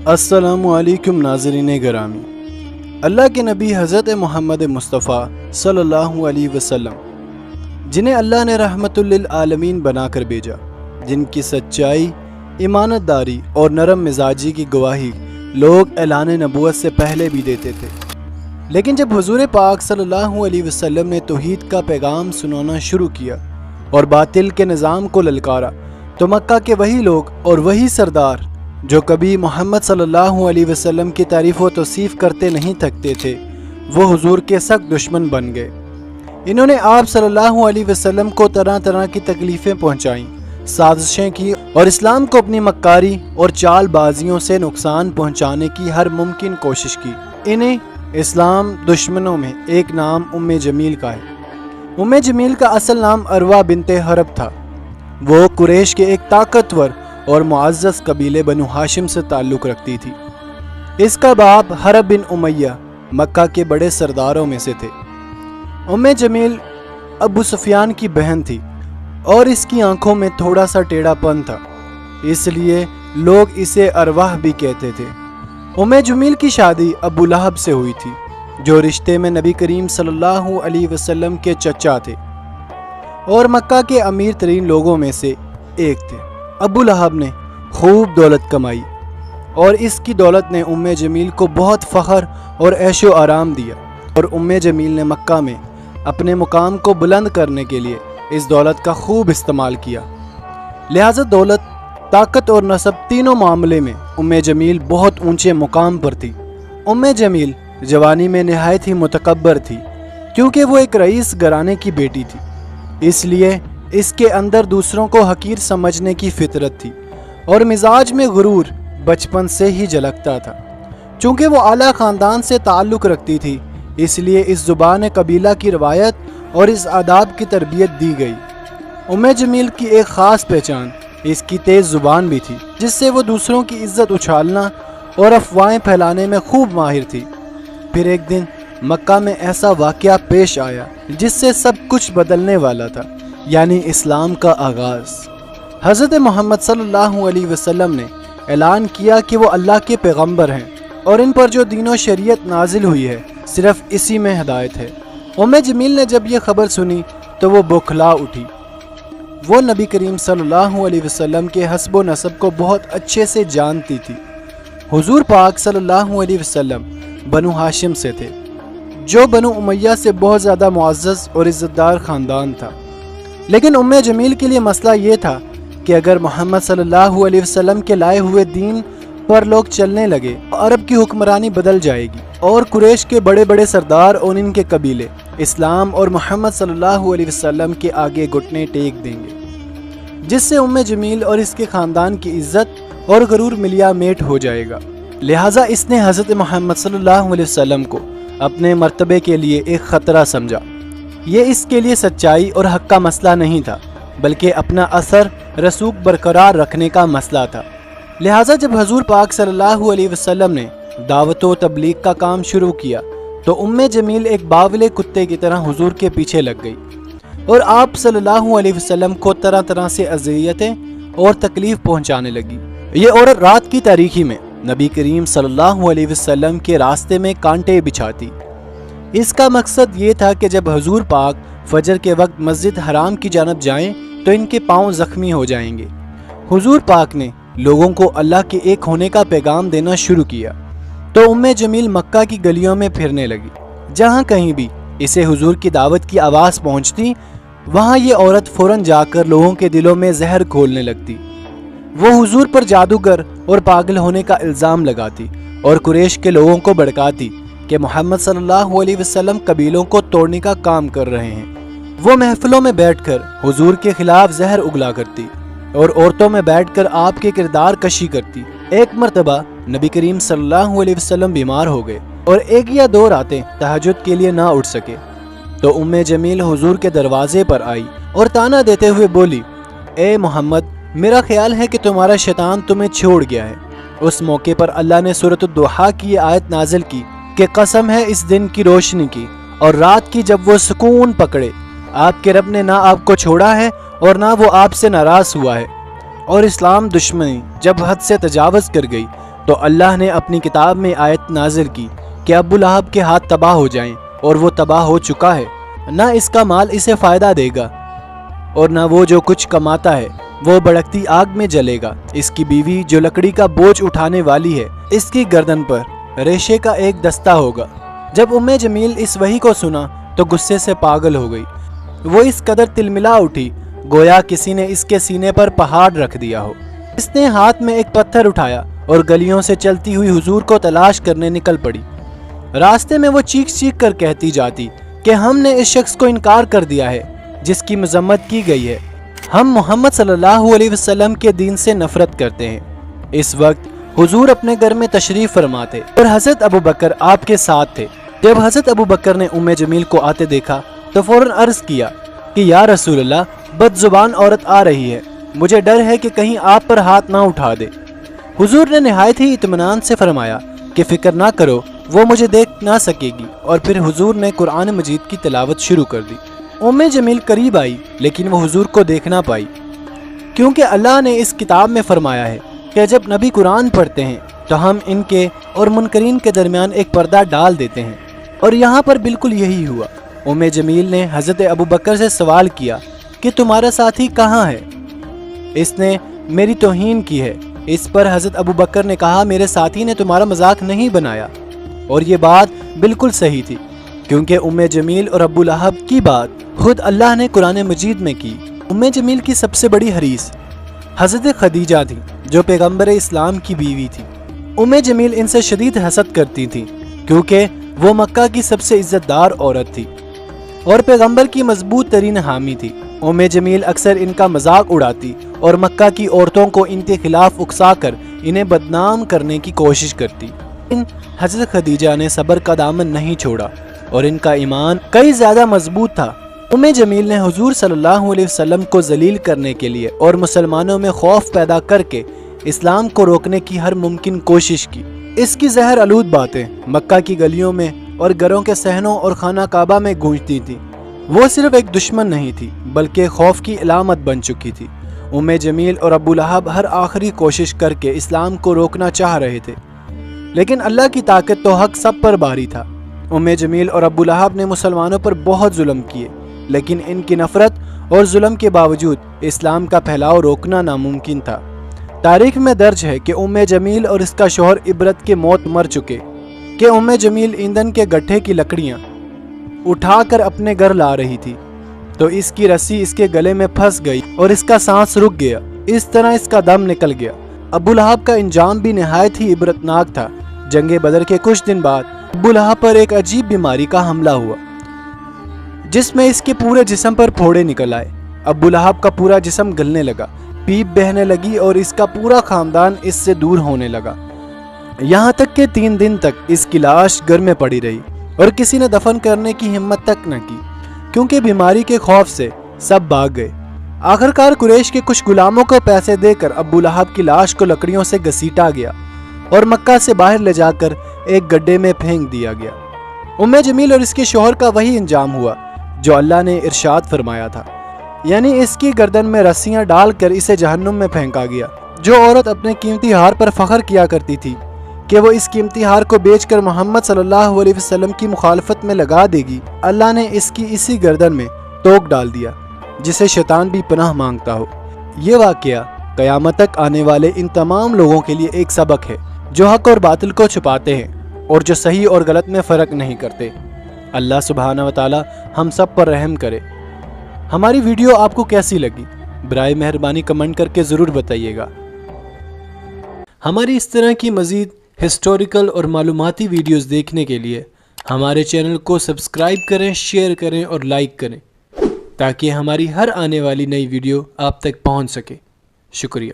السلام علیکم ناظرین گرامی۔ اللہ کے نبی حضرت محمد مصطفیٰ صلی اللہ علیہ وسلم، جنہیں اللہ نے رحمت للعالمین بنا کر بھیجا، جن کی سچائی، ایمانت داری اور نرم مزاجی کی گواہی لوگ اعلان نبوت سے پہلے بھی دیتے تھے، لیکن جب حضور پاک صلی اللہ علیہ وسلم نے توحید کا پیغام سنانا شروع کیا اور باطل کے نظام کو للکارا، تو مکہ کے وہی لوگ اور وہی سردار جو کبھی محمد صلی اللہ علیہ وسلم کی تعریف و توصیف کرتے نہیں تھکتے تھے، وہ حضور کے سخت دشمن بن گئے۔ انہوں نے آپ صلی اللہ علیہ وسلم کو طرح طرح کی تکلیفیں پہنچائیں، سازشیں کی اور اسلام کو اپنی مکاری اور چال بازیوں سے نقصان پہنچانے کی ہر ممکن کوشش کی۔ انہیں اسلام دشمنوں میں ایک نام جمیل کا ہے۔ جمیل کا اصل نام عروہ بنت حرب تھا۔ وہ قریش کے ایک طاقتور اور معزز قبیلے بنو ہاشم سے تعلق رکھتی تھی۔ اس کا باپ حرب بن امیہ مکہ کے بڑے سرداروں میں سے تھے۔ جمیل ابو سفیان کی بہن تھی اور اس کی آنکھوں میں تھوڑا سا ٹیڑھا پن تھا، اس لیے لوگ اسے ارواح بھی کہتے تھے۔ جمیل کی شادی ابو لہب سے ہوئی تھی، جو رشتے میں نبی کریم صلی اللہ علیہ وسلم کے چچا تھے اور مکہ کے امیر ترین لوگوں میں سے ایک تھے۔ ابو لہب نے خوب دولت کمائی اور اس کی دولت نے جمیل کو بہت فخر اور عیش و آرام دیا، اور جمیل نے مکہ میں اپنے مقام کو بلند کرنے کے لیے اس دولت کا خوب استعمال کیا۔ لہذا دولت، طاقت اور نسب تینوں معاملے میں جمیل بہت اونچے مقام پر تھی۔ جمیل جوانی میں نہایت ہی متکبر تھی، کیونکہ وہ ایک رئیس گھرانے کی بیٹی تھی، اس لیے اس کے اندر دوسروں کو حقیر سمجھنے کی فطرت تھی اور مزاج میں غرور بچپن سے ہی جھلکتا تھا۔ چونکہ وہ اعلیٰ خاندان سے تعلق رکھتی تھی، اس لیے اس زبان قبیلہ کی روایت اور اس آداب کی تربیت دی گئی۔ جمیل کی ایک خاص پہچان اس کی تیز زبان بھی تھی، جس سے وہ دوسروں کی عزت اچھالنا اور افواہیں پھیلانے میں خوب ماہر تھی۔ پھر ایک دن مکہ میں ایسا واقعہ پیش آیا جس سے سب کچھ بدلنے والا تھا، یعنی اسلام کا آغاز۔ حضرت محمد صلی اللہ علیہ وسلم نے اعلان کیا کہ وہ اللہ کے پیغمبر ہیں اور ان پر جو دین و شریعت نازل ہوئی ہے صرف اسی میں ہدایت ہے۔ جمیل نے جب یہ خبر سنی تو وہ بوکھلا اٹھی۔ وہ نبی کریم صلی اللہ علیہ وسلم کے حسب و نسب کو بہت اچھے سے جانتی تھی۔ حضور پاک صلی اللہ علیہ وسلم بنو ہاشم سے تھے، جو بنو امیہ سے بہت زیادہ معزز اور عزت دار خاندان تھا۔ لیکن جمیل کے لیے مسئلہ یہ تھا کہ اگر محمد صلی اللہ علیہ وسلم کے لائے ہوئے دین پر لوگ چلنے لگے، عرب کی حکمرانی بدل جائے گی اور قریش کے بڑے بڑے سردار اور ان کے قبیلے اسلام اور محمد صلی اللہ علیہ وسلم کے آگے گھٹنے ٹیک دیں گے، جس سے جمیل اور اس کے خاندان کی عزت اور غرور ملیا میٹ ہو جائے گا۔ لہٰذا اس نے حضرت محمد صلی اللہ علیہ وسلم کو اپنے مرتبے کے لیے ایک خطرہ سمجھا۔ یہ اس کے لیے سچائی اور حق کا مسئلہ نہیں تھا، بلکہ اپنا اثر رسوخ برقرار رکھنے کا مسئلہ تھا۔ لہٰذا جب حضور پاک صلی اللہ علیہ وسلم نے دعوت و تبلیغ کا کام شروع کیا تو جمیل ایک باولے کتے کی طرح حضور کے پیچھے لگ گئی اور آپ صلی اللہ علیہ وسلم کو طرح طرح سے اذیتیں اور تکلیف پہنچانے لگی۔ یہ عورت رات کی تاریکی میں نبی کریم صلی اللہ علیہ وسلم کے راستے میں کانٹے بچھاتی۔ اس کا مقصد یہ تھا کہ جب حضور پاک فجر کے وقت مسجد حرام کی جانب جائیں تو ان کے پاؤں زخمی ہو جائیں گے۔ حضور پاک نے لوگوں کو اللہ کے ایک ہونے کا پیغام دینا شروع کیا تو جمیل مکہ کی گلیوں میں پھرنے لگی۔ جہاں کہیں بھی اسے حضور کی دعوت کی آواز پہنچتی، وہاں یہ عورت فوراً جا کر لوگوں کے دلوں میں زہر گھولنے لگتی۔ وہ حضور پر جادوگر اور پاگل ہونے کا الزام لگاتی اور قریش کے لوگوں کو بھڑکاتی کہ محمد صلی اللہ علیہ وسلم قبیلوں کو توڑنے کا کام کر رہے ہیں۔ وہ محفلوں میں بیٹھ کر حضور کے خلاف زہر اگلا کرتی اور عورتوں میں بیٹھ کر آپ کے کردار کشی کرتی۔ ایک مرتبہ نبی کریم صلی اللہ علیہ وسلم بیمار ہو گئے اور 1 یا 2 راتیں تہجد کے لیے نہ اٹھ سکے تو جمیل حضور کے دروازے پر آئی اور طعنہ دیتے ہوئے بولی، اے محمد، میرا خیال ہے کہ تمہارا شیطان تمہیں چھوڑ گیا ہے۔ اس موقع پر اللہ نے سورۃ الضحیٰ کی یہ آیت نازل کی کہ قسم ہے اس دن کی روشنی کی اور رات کی جب وہ سکون پکڑے، آپ کے رب نے نہ آپ کو چھوڑا ہے اور نہ وہ آپ سے ناراض ہوا ہے، اور اسلام دشمنی جب حد سے تجاوز کر گئی تو اللہ نے اپنی کتاب میں آیت نازل کی کہ ابو لہب کے ہاتھ تباہ ہو جائیں، اور وہ تباہ ہو چکا ہے۔ نہ اس کا مال اسے فائدہ دے گا، اور نہ وہ جو کچھ کماتا ہے وہ بھڑکتی آگ میں جلے گا۔ اس کی بیوی جو لکڑی کا بوجھ اٹھانے والی ہے، اس کی گردن پر ریشے کا ایک دستہ ہوگا۔ جب ام جمیل اس وحی کو سنا تو غصے سے پاگل ہو گئی۔ وہ اس قدر تلملا اٹھی گویا کسی نے اس کے سینے پر پہاڑ رکھ دیا ہو۔ اس نے ہاتھ میں ایک پتھر اٹھایا اور گلیوں سے چلتی ہوئی حضور کو تلاش کرنے نکل پڑی۔ راستے میں وہ چیخ کر کہتی جاتی کہ ہم نے اس شخص کو انکار کر دیا ہے جس کی مذمت کی گئی ہے۔ ہم محمد صلی اللہ علیہ وسلم کے دین سے نفرت کرتے ہیں۔ اس وقت حضور اپنے گھر میں تشریف فرما تھے اور حضرت ابو بکر آپ کے ساتھ تھے۔ جب حضرت ابو بکر نے ام جمیل کو آتے دیکھا تو فوراً عرض کیا کہ یا رسول اللہ، بد زبان عورت آ رہی ہے، مجھے ڈر ہے کہ کہیں آپ پر ہاتھ نہ اٹھا دے۔ حضور نے نہایت ہی اطمینان سے فرمایا کہ فکر نہ کرو، وہ مجھے دیکھ نہ سکے گی، اور پھر حضور نے قرآن مجید کی تلاوت شروع کر دی۔ ام جمیل قریب آئی لیکن وہ حضور کو دیکھ نہ پائی، کیونکہ اللہ نے اس کتاب میں فرمایا ہے کہ جب نبی قرآن پڑھتے ہیں تو ہم ان کے اور منکرین کے درمیان ایک پردہ ڈال دیتے ہیں، اور یہاں پر بالکل یہی ہوا۔ ام جمیل نے حضرت ابو بکر سے سوال کیا کہ تمہارا ساتھی کہاں ہے؟ اس نے میری توہین کی ہے۔ اس پر حضرت ابو بکر نے کہا میرے ساتھی نے تمہارا مذاق نہیں بنایا، اور یہ بات بالکل صحیح تھی، کیونکہ ام جمیل اور ابو لہب کی بات خود اللہ نے قرآن مجید میں کی۔ ام جمیل کی سب سے بڑی حریص حضرت خدیجہ تھی جو پیغمبر اسلام کی بیوی تھی۔ ام جمیل ان سے شدید حسد کرتی تھی کیونکہ وہ مکہ کی سب سے عزت دار عورت تھی اور پیغمبر کی مضبوط ترین حامی تھی۔ ام جمیل اکثر ان کا مذاق اڑاتی اور مکہ کی عورتوں کو ان کے خلاف اکسا کر انہیں بدنام کرنے کی کوشش کرتی۔ حضرت خدیجہ نے صبر کا دامن نہیں چھوڑا اور ان کا ایمان کئی زیادہ مضبوط تھا۔ ام جمیل نے حضور صلی اللہ علیہ وسلم کو ذلیل کرنے کے لیے اور مسلمانوں میں خوف پیدا کر کے اسلام کو روکنے کی ہر ممکن کوشش کی۔ اس کی زہر آلود باتیں مکہ کی گلیوں میں اور گھروں کے صحنوں اور خانہ کعبہ میں گونجتی تھی۔ وہ صرف ایک دشمن نہیں تھی بلکہ خوف کی علامت بن چکی تھی۔ ام جمیل اور ابو لہب ہر آخری کوشش کر کے اسلام کو روکنا چاہ رہے تھے، لیکن اللہ کی طاقت تو حق سب پر باری تھا۔ ام جمیل اور ابو لہب نے مسلمانوں پر بہت ظلم کیے، لیکن ان کی نفرت اور ظلم کے باوجود اسلام کا پھیلاؤ روکنا ناممکن تھا۔ تاریخ میں درج ہے کہ ام جمیل اور اس کا شوہر عبرت کے موت مر چکے کہ ام جمیل ایندھن کے گٹھے کی لکڑیاں اٹھا کر اپنے گھر لا رہی تھی تو اس کی رسی اس کے گلے میں پھنس گئی اور اس کا سانس رک گیا، اس طرح اس کا دم نکل گیا۔ ابو لہب کا انجام بھی نہایت ہی عبرتناک تھا۔ جنگ بدر کے کچھ دن بعد ابو لہب پر ایک عجیب بیماری کا حملہ ہوا جس میں اس کے پورے جسم پر پھوڑے نکل آئے۔ ابو لہب کا پورا جسم گلنے لگا، پیپ بہنے لگی اور اس کا پورا خاندان اس سے دور ہونے لگا، یہاں تک کہ 3 دن تک اس کی لاش گھر میں پڑی رہی اور کسی نے دفن کرنے کی ہمت تک نہ کی، کیونکہ بیماری کے خوف سے سب بھاگ گئے۔ آخرکار قریش کے کچھ غلاموں کو پیسے دے کر ابو لہب کی لاش کو لکڑیوں سے گھسیٹا گیا اور مکہ سے باہر لے جا کر ایک گڈھے میں پھینک دیا گیا۔ ام جمیل اور اس کے شوہر کا وہی انجام ہوا جو اللہ نے ارشاد فرمایا تھا، یعنی اس کی گردن میں رسیاں ڈال کر اسے جہنم میں پھینکا گیا۔ جو عورت اپنے قیمتی ہار پر فخر کیا کرتی تھی کہ وہ اس قیمتی ہار کو بیچ کر محمد صلی اللہ علیہ وسلم کی مخالفت میں لگا دے گی، اللہ نے اس کی اسی گردن میں توک ڈال دیا جسے شیطان بھی پناہ مانگتا ہو۔ یہ واقعہ قیامت تک آنے والے ان تمام لوگوں کے لیے ایک سبق ہے جو حق اور باطل کو چھپاتے ہیں اور جو صحیح اور غلط میں فرق نہیں کرتے۔ اللہ سبحانہ و تعالی ہم سب پر رحم کرے۔ ہماری ویڈیو آپ کو کیسی لگی؟ برائے مہربانی کمنٹ کر کے ضرور بتائیے گا۔ ہماری اس طرح کی مزید ہسٹوریکل اور معلوماتی ویڈیوز دیکھنے کے لیے ہمارے چینل کو سبسکرائب کریں، شیئر کریں اور لائک کریں تاکہ ہماری ہر آنے والی نئی ویڈیو آپ تک پہنچ سکے۔ شکریہ۔